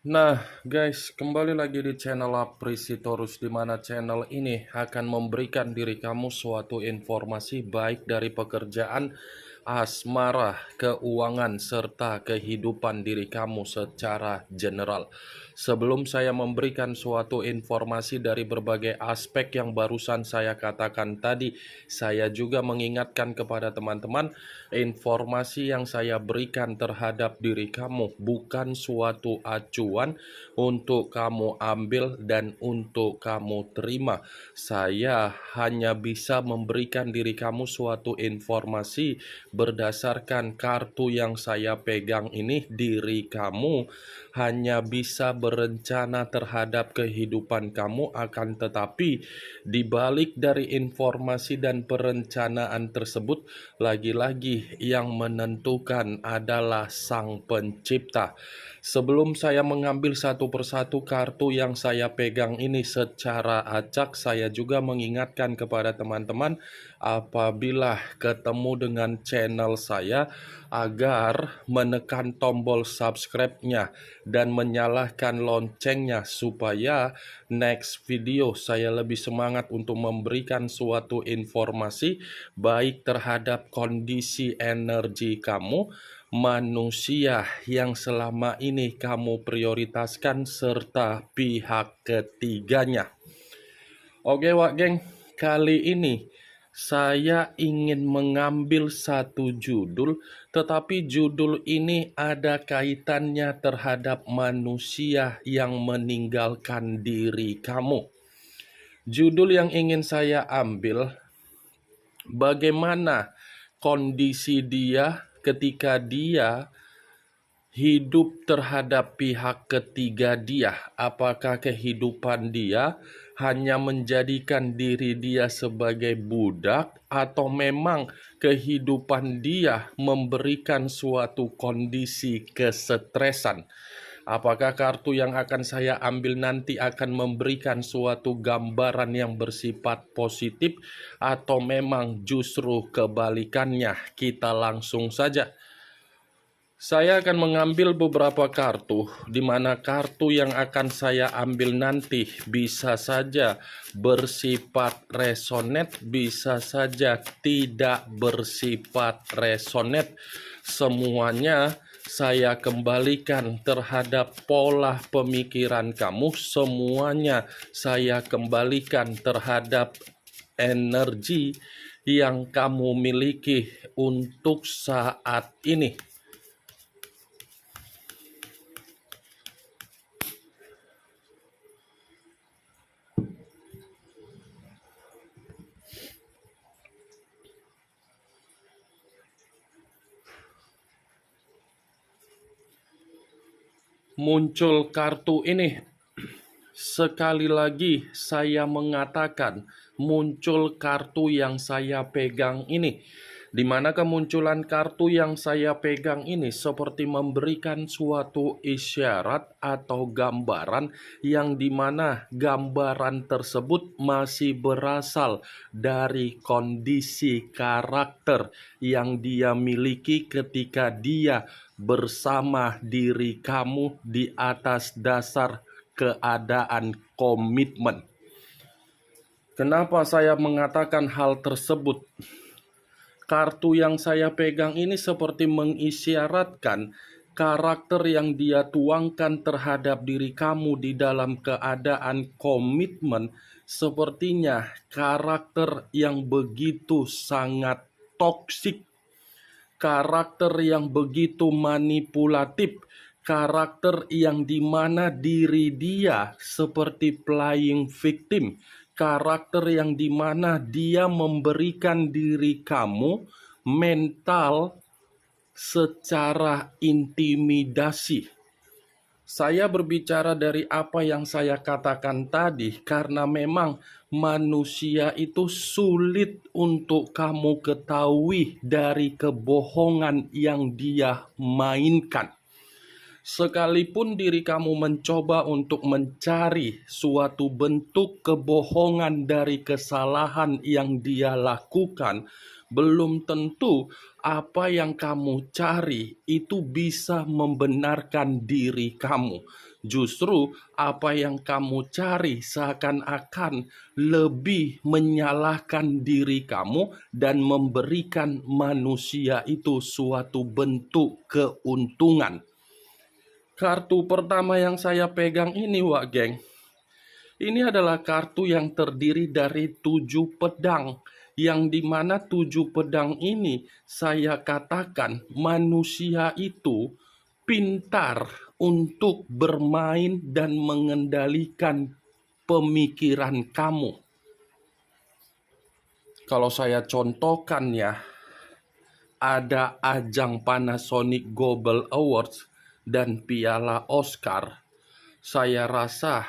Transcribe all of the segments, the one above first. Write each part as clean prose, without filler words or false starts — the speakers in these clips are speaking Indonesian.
Nah, guys, kembali lagi di channel Aprisitorus, di mana channel ini akan memberikan diri kamu suatu informasi baik dari pekerjaan, asmara, keuangan, serta kehidupan diri kamu secara general. Sebelum saya memberikan suatu informasi dari berbagai aspek yang barusan saya katakan tadi, saya juga mengingatkan kepada teman-teman, informasi yang saya berikan terhadap diri kamu bukan suatu acuan untuk kamu ambil dan untuk kamu terima. Saya hanya bisa memberikan diri kamu suatu informasi berdasarkan kartu yang saya pegang ini. Diri kamu hanya bisa berencana terhadap kehidupan kamu, akan tetapi di balik dari informasi dan perencanaan tersebut, lagi-lagi yang menentukan adalah Sang Pencipta. Sebelum saya mengambil satu persatu kartu yang saya pegang ini secara acak, saya juga mengingatkan kepada teman-teman apabila ketemu dengan channel saya agar menekan tombol subscribe-nya dan menyalakan loncengnya supaya next video saya lebih semangat untuk memberikan suatu informasi baik terhadap kondisi energi kamu, manusia yang selama ini kamu prioritaskan, serta pihak ketiganya. Oke Wak Geng, kali ini saya ingin mengambil satu judul, tetapi judul ini ada kaitannya terhadap manusia yang meninggalkan diri kamu. Judul yang ingin saya ambil, bagaimana kondisi dia ketika dia hidup terhadap pihak ketiga dia. Apakah kehidupan dia hanya menjadikan diri dia sebagai budak, atau memang kehidupan dia memberikan suatu kondisi kesetresan? Apakah kartu yang akan saya ambil nanti akan memberikan suatu gambaran yang bersifat positif, atau memang justru kebalikannya? Kita langsung saja. Saya akan mengambil beberapa kartu, di mana kartu yang akan saya ambil nanti bisa saja bersifat resonate, bisa saja tidak bersifat resonate. Semuanya saya kembalikan terhadap pola pemikiran kamu, semuanya saya kembalikan terhadap energi yang kamu miliki untuk saat ini. Muncul kartu ini, sekali lagi saya mengatakan, muncul kartu yang saya pegang ini, di mana kemunculan kartu yang saya pegang ini seperti memberikan suatu isyarat atau gambaran, yang dimana gambaran tersebut masih berasal dari kondisi karakter yang dia miliki ketika dia bersama diri kamu di atas dasar keadaan komitmen. Kenapa saya mengatakan hal tersebut? Kartu yang saya pegang ini seperti mengisyaratkan karakter yang dia tuangkan terhadap diri kamu di dalam keadaan komitmen, sepertinya karakter yang begitu sangat toksik, karakter yang begitu manipulatif, karakter yang dimana diri dia seperti playing victim, karakter yang dimana dia memberikan diri kamu mental secara intimidasi. Saya berbicara dari apa yang saya katakan tadi karena memang manusia itu sulit untuk kamu ketahui dari kebohongan yang dia mainkan. Sekalipun diri kamu mencoba untuk mencari suatu bentuk kebohongan dari kesalahan yang dia lakukan, belum tentu apa yang kamu cari itu bisa membenarkan diri kamu. Justru apa yang kamu cari seakan-akan lebih menyalahkan diri kamu dan memberikan manusia itu suatu bentuk keuntungan. Kartu pertama yang saya pegang ini, Wak Geng, ini adalah kartu yang terdiri dari 7 pedang, yang dimana 7 pedang ini saya katakan manusia itu pintar untuk bermain dan mengendalikan pemikiran kamu. Kalau saya contohkan ya, ada ajang Panasonic Global Awards dan piala Oscar. Saya rasa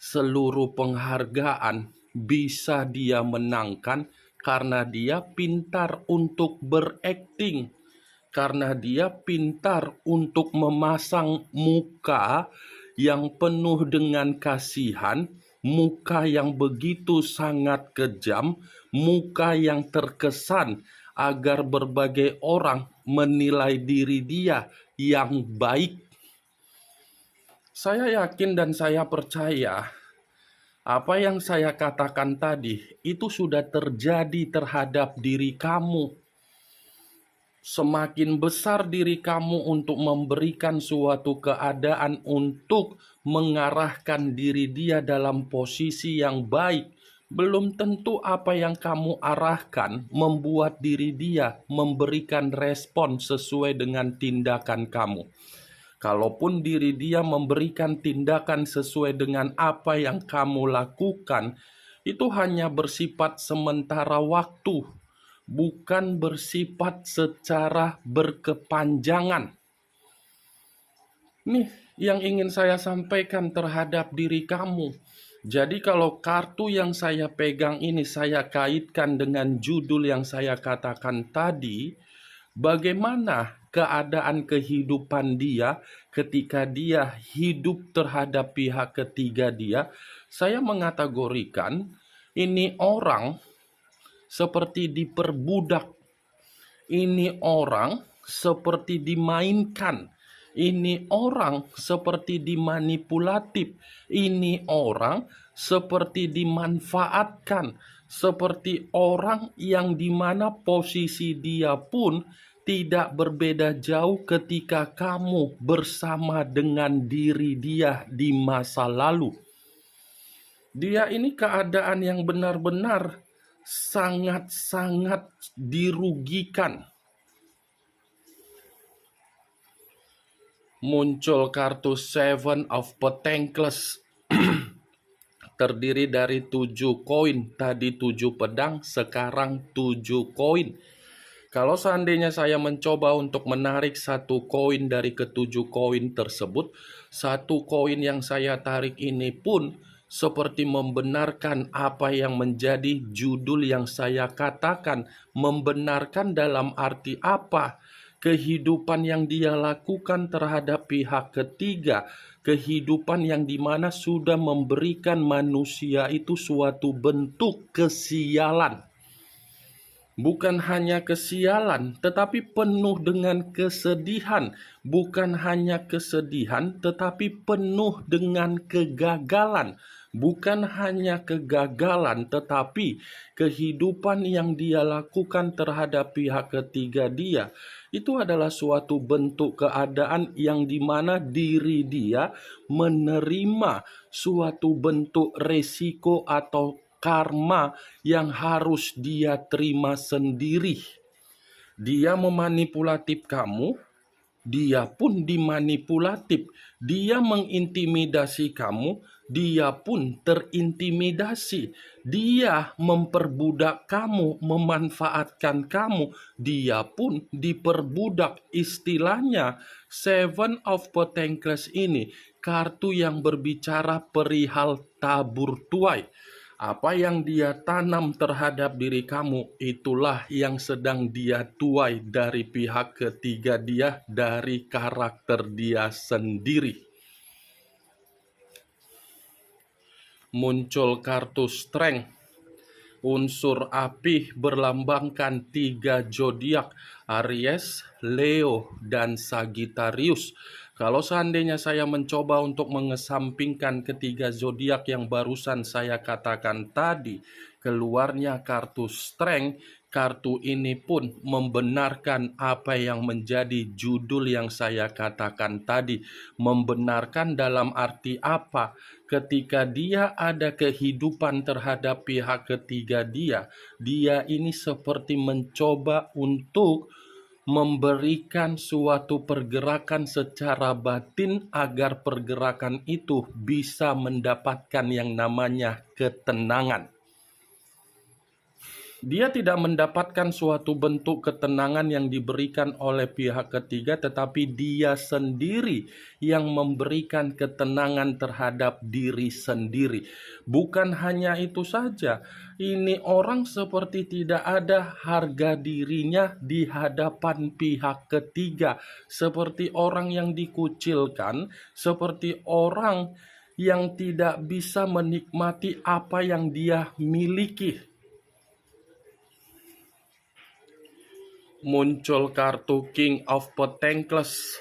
seluruh penghargaan bisa dia menangkan karena dia pintar untuk berakting, karena dia pintar untuk memasang muka yang penuh dengan kasihan, muka yang begitu sangat kejam, muka yang terkesan agar berbagai orang menilai diri dia yang baik. Saya yakin dan saya percaya apa yang saya katakan tadi itu sudah terjadi terhadap diri kamu. Semakin besar diri kamu untuk memberikan suatu keadaan untuk mengarahkan diri dia dalam posisi yang baik, belum tentu apa yang kamu arahkan membuat diri dia memberikan respon sesuai dengan tindakan kamu. Kalaupun diri dia memberikan tindakan sesuai dengan apa yang kamu lakukan, itu hanya bersifat sementara waktu, bukan bersifat secara berkepanjangan. Nih yang ingin saya sampaikan terhadap diri kamu. Jadi kalau kartu yang saya pegang ini saya kaitkan dengan judul yang saya katakan tadi, bagaimana keadaan kehidupan dia ketika dia hidup terhadap pihak ketiga dia, saya mengategorikan ini orang seperti diperbudak, ini orang seperti dimainkan, ini orang seperti dimanipulatif, ini orang seperti dimanfaatkan, seperti orang yang dimana posisi dia pun tidak berbeda jauh ketika kamu bersama dengan diri dia di masa lalu. Dia ini keadaan yang benar-benar sangat-sangat dirugikan. Muncul kartu Seven of Pentacles terdiri dari 7 koin. Tadi 7 pedang, sekarang 7 koin. Kalau seandainya saya mencoba untuk menarik satu koin dari ketujuh koin tersebut, satu koin yang saya tarik ini pun seperti membenarkan apa yang menjadi judul yang saya katakan. Membenarkan dalam arti apa? Kehidupan yang dia lakukan terhadap pihak ketiga, kehidupan yang dimana sudah memberikan manusia itu suatu bentuk kesialan. Bukan hanya kesialan, tetapi penuh dengan kesedihan. Bukan hanya kesedihan, tetapi penuh dengan kegagalan. Bukan hanya kegagalan, tetapi kehidupan yang dia lakukan terhadap pihak ketiga dia, itu adalah suatu bentuk keadaan yang dimana diri dia menerima suatu bentuk resiko atau karma yang harus dia terima sendiri. Dia memanipulatif kamu, dia pun dimanipulatif. Dia mengintimidasi kamu, dia pun terintimidasi. Dia memperbudak kamu, memanfaatkan kamu, dia pun diperbudak. Istilahnya Seven of Pentacles ini kartu yang berbicara perihal tabur tuai. Apa yang dia tanam terhadap diri kamu, itulah yang sedang dia tuai dari pihak ketiga dia, dari karakter dia sendiri. Muncul kartu Strength. Unsur api berlambangkan 3 zodiak, Aries, Leo, dan Sagittarius. Kalau seandainya saya mencoba untuk mengesampingkan ketiga zodiak yang barusan saya katakan tadi, keluarnya kartu Strength. Kartu ini pun membenarkan apa yang menjadi judul yang saya katakan tadi. Membenarkan dalam arti apa? Ketika dia ada kehidupan terhadap pihak ketiga dia ini seperti mencoba untuk memberikan suatu pergerakan secara batin agar pergerakan itu bisa mendapatkan yang namanya ketenangan. Dia tidak mendapatkan suatu bentuk ketenangan yang diberikan oleh pihak ketiga, tetapi dia sendiri yang memberikan ketenangan terhadap diri sendiri. Bukan hanya itu saja, ini orang seperti tidak ada harga dirinya di hadapan pihak ketiga, seperti orang yang dikucilkan, seperti orang yang tidak bisa menikmati apa yang dia miliki. Muncul kartu King of Pentacles,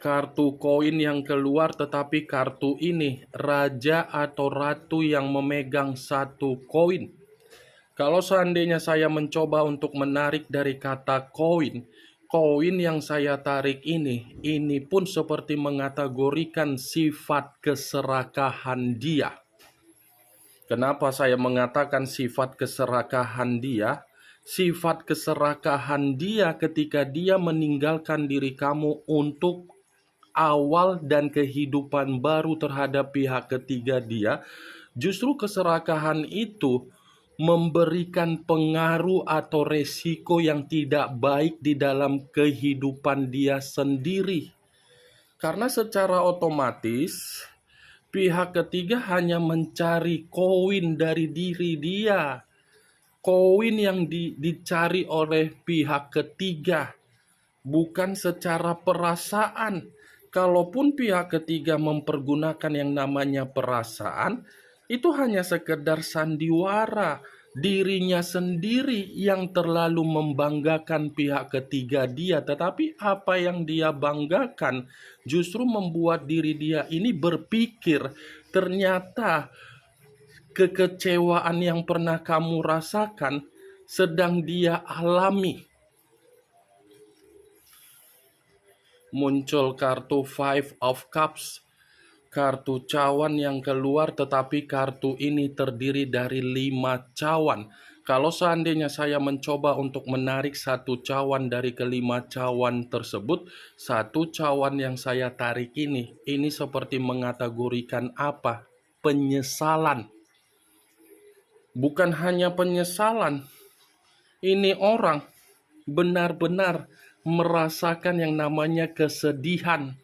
kartu koin yang keluar, tetapi kartu ini raja atau ratu yang memegang satu koin. Kalau seandainya saya mencoba untuk menarik dari kata koin, koin yang saya tarik ini pun seperti mengategorikan sifat keserakahan dia. Kenapa saya mengatakan sifat keserakahan dia? Sifat keserakahan dia ketika dia meninggalkan diri kamu untuk awal dan kehidupan baru terhadap pihak ketiga dia, justru keserakahan itu memberikan pengaruh atau resiko yang tidak baik di dalam kehidupan dia sendiri. Karena secara otomatis pihak ketiga hanya mencari koin dari diri dia. Koin yang dicari oleh pihak ketiga, bukan secara perasaan. Kalaupun pihak ketiga mempergunakan yang namanya perasaan, itu hanya sekedar sandiwara. Dirinya sendiri yang terlalu membanggakan pihak ketiga dia, tetapi apa yang dia banggakan justru membuat diri dia ini berpikir, ternyata kekecewaan yang pernah kamu rasakan sedang dia alami. Muncul kartu Five of Cups, kartu cawan yang keluar, tetapi kartu ini terdiri dari 5 cawan. Kalau seandainya saya mencoba untuk menarik satu cawan dari kelima cawan tersebut, satu cawan yang saya tarik ini seperti mengategorikan apa? Penyesalan. Bukan hanya penyesalan, ini orang benar-benar merasakan yang namanya kesedihan.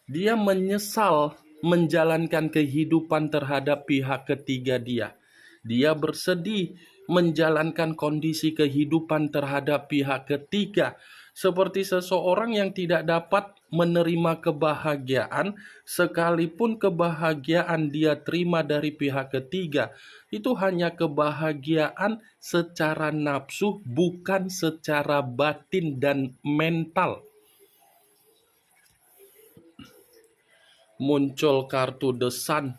Dia menyesal menjalankan kehidupan terhadap pihak ketiga dia. Dia bersedih menjalankan kondisi kehidupan terhadap pihak ketiga. Seperti seseorang yang tidak dapat menerima kebahagiaan, sekalipun kebahagiaan dia terima dari pihak ketiga, itu hanya kebahagiaan secara nafsu, bukan secara batin dan mental. Muncul kartu The Sun.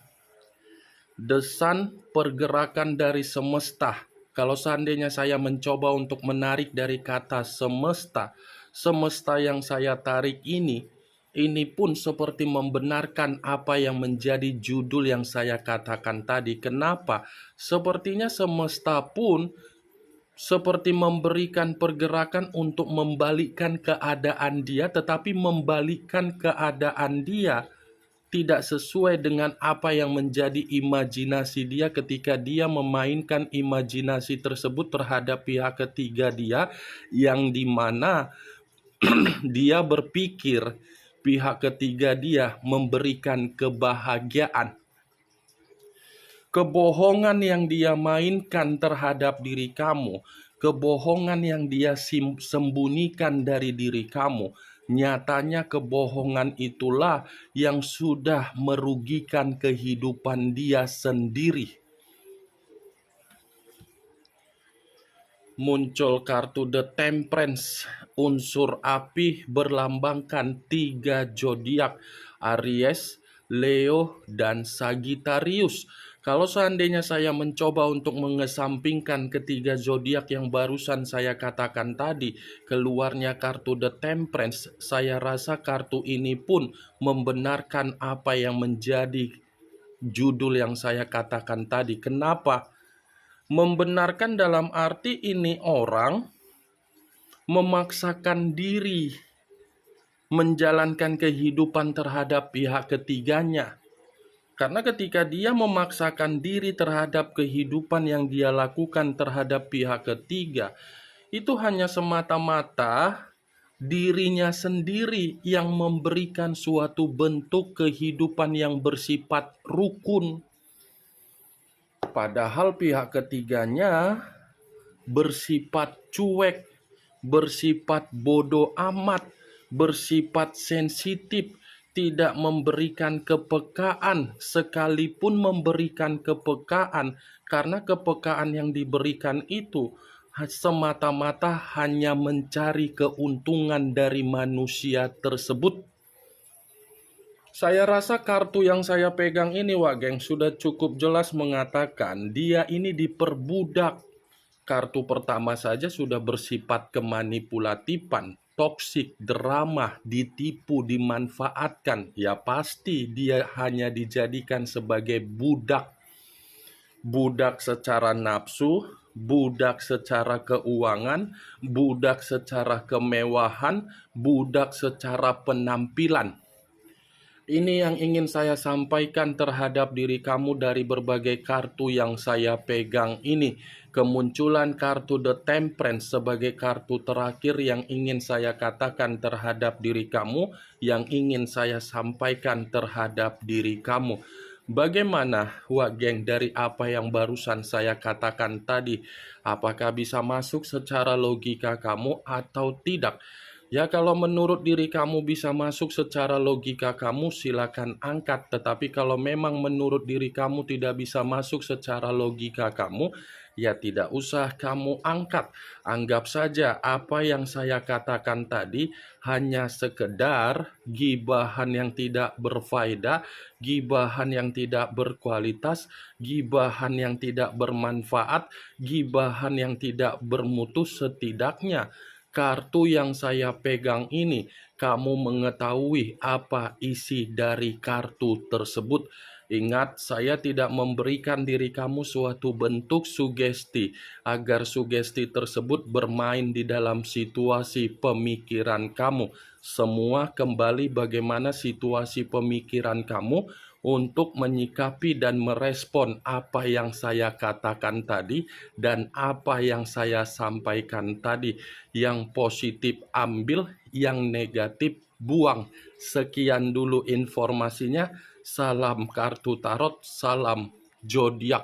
The Sun, pergerakan dari semesta. Kalau seandainya saya mencoba untuk menarik dari kata semesta, semesta yang saya tarik ini pun seperti membenarkan apa yang menjadi judul yang saya katakan tadi. Kenapa? Sepertinya semesta pun seperti memberikan pergerakan untuk membalikkan keadaan dia, tetapi membalikkan keadaan dia tidak sesuai dengan apa yang menjadi imajinasi dia ketika dia memainkan imajinasi tersebut terhadap pihak ketiga dia, yang dimana dia berpikir pihak ketiga dia memberikan kebahagiaan. Kebohongan yang dia mainkan terhadap diri kamu, kebohongan yang dia sembunyikan dari diri kamu, nyatanya kebohongan itulah yang sudah merugikan kehidupan dia sendiri. muncul kartu The Temperance, unsur api berlambangkan 3 zodiak, Aries, Leo, dan Sagittarius. Kalau seandainya saya mencoba untuk mengesampingkan ketiga zodiak yang barusan saya katakan tadi, keluarnya kartu The Temperance, saya rasa kartu ini pun membenarkan apa yang menjadi judul yang saya katakan tadi. Kenapa? Membenarkan dalam arti ini orang memaksakan diri menjalankan kehidupan terhadap pihak ketiganya. Karena ketika dia memaksakan diri terhadap kehidupan yang dia lakukan terhadap pihak ketiga, itu hanya semata-mata dirinya sendiri yang memberikan suatu bentuk kehidupan yang bersifat rukun. Padahal pihak ketiganya bersifat cuek, bersifat bodoh amat, bersifat sensitif, tidak memberikan kepekaan, sekalipun memberikan kepekaan, karena kepekaan yang diberikan itu semata-mata hanya mencari keuntungan dari manusia tersebut. Saya rasa kartu yang saya pegang ini, Wak Geng, sudah cukup jelas mengatakan dia ini diperbudak. Kartu pertama saja sudah bersifat kemanipulatifan, toksik, drama, ditipu, dimanfaatkan. Ya pasti dia hanya dijadikan sebagai budak. Budak secara nafsu, budak secara keuangan, budak secara kemewahan, budak secara penampilan. Ini yang ingin saya sampaikan terhadap diri kamu dari berbagai kartu yang saya pegang ini. Kemunculan kartu The Temperance sebagai kartu terakhir yang ingin saya katakan terhadap diri kamu, yang ingin saya sampaikan terhadap diri kamu. Bagaimana, Wak Geng, dari apa yang barusan saya katakan tadi? Apakah bisa masuk secara logika kamu atau tidak? Ya, kalau menurut diri kamu bisa masuk secara logika kamu, silakan angkat. Tetapi kalau memang menurut diri kamu tidak bisa masuk secara logika kamu, ya tidak usah kamu angkat. Anggap saja apa yang saya katakan tadi hanya sekedar gibahan yang tidak berfaedah, gibahan yang tidak berkualitas, gibahan yang tidak bermanfaat, gibahan yang tidak bermutu. Setidaknya kartu yang saya pegang ini, kamu mengetahui apa isi dari kartu tersebut. Ingat, saya tidak memberikan diri kamu suatu bentuk sugesti, agar sugesti tersebut bermain di dalam situasi pemikiran kamu. Semua kembali bagaimana situasi pemikiran kamu untuk menyikapi dan merespon apa yang saya katakan tadi dan apa yang saya sampaikan tadi. Yang positif ambil, yang negatif buang. Sekian dulu informasinya. Salam kartu tarot, salam zodiak.